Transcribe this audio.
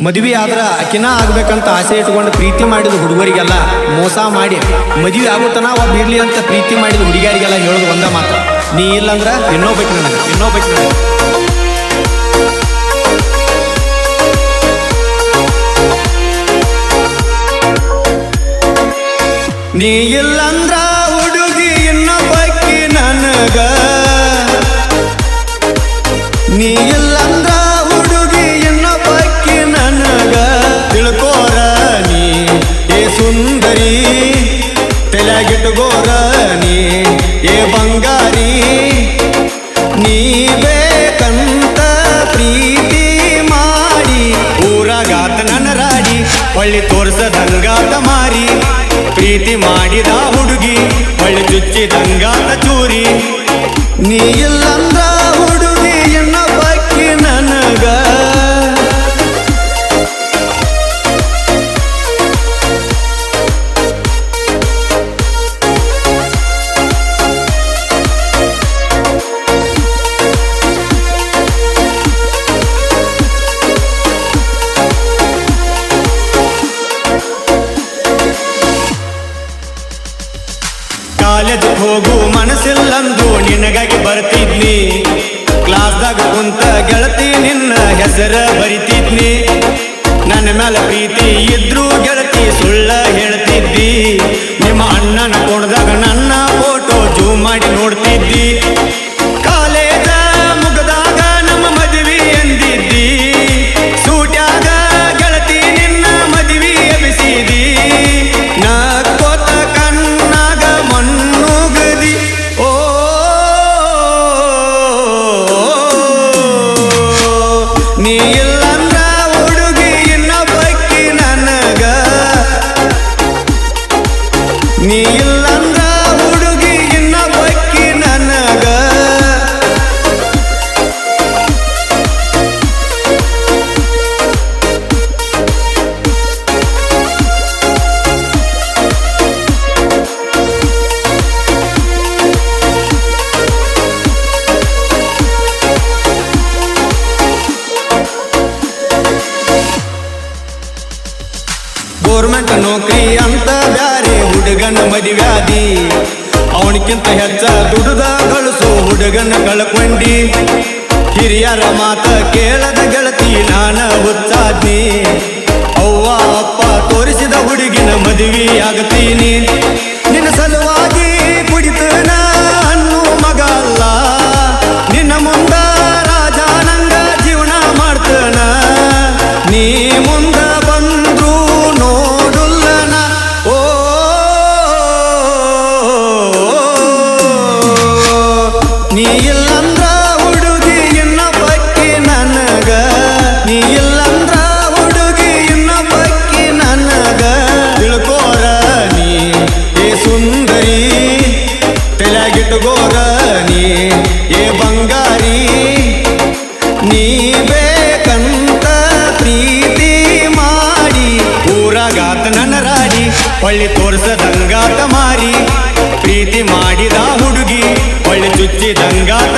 ಮದುವೆ ಆದ್ರ ಆಕಿನ ಆಗ್ಬೇಕಂತ ಆಸೆ ಇಟ್ಕೊಂಡು ಪ್ರೀತಿ ಮಾಡಿದ ಹುಡುಗರಿಗೆಲ್ಲ ಮೋಸ ಮಾಡಿ ಮದುವೆ ಆಗುತ್ತನ ಒಬ್ಬ ಇರ್ಲಿ ಅಂತ ಪ್ರೀತಿ ಮಾಡಿದ ಹುಡುಗಿಯರಿಗೆಲ್ಲ ಹೇಳೋದು ಒಂದ ಮಾತ್ರ, ನೀ ಇಲ್ಲಂದ್ರ ಇನ್ನೊಬ್ಬಕ್ಕೆ ನನಗೆ ನೀ ಇಲ್ಲಂದ್ರ ಹುಡುಗಿ ಇನ್ನೊಬ್ಬಕ್ಕಿ ನನಗ, ನೀ ಇಲ್ಲಂದ್ರ ಹುಡುಗಿ ಇನ್ನೊಬ್ಬಕ್ಕಿ ನನಗ. ತಿಳ್ಕೋರ ನೀ ಏ ಸುಂದರಿ, ತಲೆಗಿಟ್ಟುಗೋರ ನೀ ಏ ಬಂಗಾರಿ. ನೀ ಬೇಕಂತ ಪ್ರೀತಿ ಮಾಡಿ ಊರಾಗಾತ ನನ್ನ ರಾಡಿ, ಒಳ್ಳಿ ತೋರ್ಸದಂಗಾತ ಮಾರಿ. ಪ್ರೀತಿ ಮಾಡಿದ ಹುಡುಗಿ ಒಳ್ಳೆ ಚುಚ್ಚಿದಂಗಾತ ಚೂರಿ. ನೀ ಇಲ್ಲಂದ್ರ ಹುಡುಗಿ ಇನ್ನೊಬ್ಬಕ್ಕಿ ನನಗ. ಕಾಲೇಜ್ ಹೋಗು ಮನಸ್ಸಿಲ್ಲಂದು ನಿನಗಾಗಿ ಬರ್ತಿದ್ನಿ, ಕ್ಲಾಸ್ದಾಗ ಕುಂತ ಗೆಳತಿ ನಿನ್ನ ಹೆಸರ ಬರಿತಿದ್ನಿ. ನನ್ನ ಮೇಲೆ ಪ್ರೀತಿ ಇದ್ರು ಗೆಳತಿ ಸುಳ್ಳ ಹೇಳ್ತಿದ್ದಿ, ನಿಮ್ಮ ಅಣ್ಣನ ಕೊಡ್ದಾಗ ನನ್ನ ಫೋಟೋ ಜೂಮ್ ಮಾಡಿ ನೋಡ್ತಿದ್ದಿ. ಕಾಲೇಜ ಮುಗದಾಗ ನಮ್ಮ ಮದುವೆ ಎಂದಿದ್ದಿ, ಸೂಟ್ಯಾಗ ಗೆಳತಿ ನಿನ್ನ ಮದುವೆ ಎಬ್ಬಿಸಿದಿ. ನಕ್ಕೋತ ಕಣ್ಣಾಗ ಮಣ್ಣುಗದಿ, ಓ ನೀ ಇಲ್ಲಂದ್ರ ಹುಡುಗಿ ಇನ್ನೊಬ್ಬಕ್ಕಿ ನನಗ. ನೀ ಇಲ್ಲಂದ್ರ ಹುಡುಗಿ ಇನ್ನೊಬ್ಬಕ್ಕಿ ನನಗ. ಗೋರ್ಮೆಂಟ್ ನೌಕರಿ ಅಂತ ಬ್ಯಾರೆ ಹುಡುಗನ ಮದುವ್ಯಾದಿ, ಅವನಕ್ಕಿಂತ ಹೆಚ್ಚ ದುಡ್ದ ಗಳಿಸೋ ಹುಡುಗನ ಕಳ್ಕೊಂಡಿ. ಹಿರಿಯರ ಮಾತ ಕೇಳದ ಗೆಳತಿ ನಾನ ಹುಚ್ಚಾದ್ನಿ, ಅವ್ವ ಅಪ್ಪ ತೋರಿಸಿದ ಹುಡುಗಿನ ಮದುವೆ ಆಗತೀನಿ. ನಿನ್ನ ಸಲುವಾಗಿ ಕುಡಿತನ ಅನ್ನು ಮಗ ಅಲ್ಲ, ನಿನ್ನ ಮುಂದ ರಾಜ ನಂಗ ಜೀವನ ಮಾಡ್ತನ. ನೀ ಮುಂದ ಬಂದ್ರು ನೋಡುಲ್ಲನ, ಓ ನೀ ಇಲ್ಲಂದ್ರ ಹುಡುಗಿ ಇನ್ನೊಬ್ಬಕ್ಕಿ ನನಗ. ನೀ ಇಲ್ಲಂದ್ರ ಹುಡುಗಿ ಇನ್ನೊಬ್ಬಕ್ಕಿ ನನಗ. ತಿಳ್ಕೋರ ನೀ ಏ ಸುಂದರಿ, ತಲೆಗಿಟ್ಟುಗೋರ ನೀ ಏ ಬಂಗಾರಿ. ನೀ ಬೇಕಂತ ಪ್ರೀತಿ ಮಾಡಿ ಊರಾಗಾತ ನನ್ನ ರಾಡಿ, ಒಳ್ಳೆ ತೋರ್ಸದಂಗಾತ ಮಾರಿ. ಪ್ರೀತಿ ಮಾಡಿದ ಹುಡುಗಿ ಒಳ್ಳೆ ಚುಚ್ಚಿದಂಗಾತ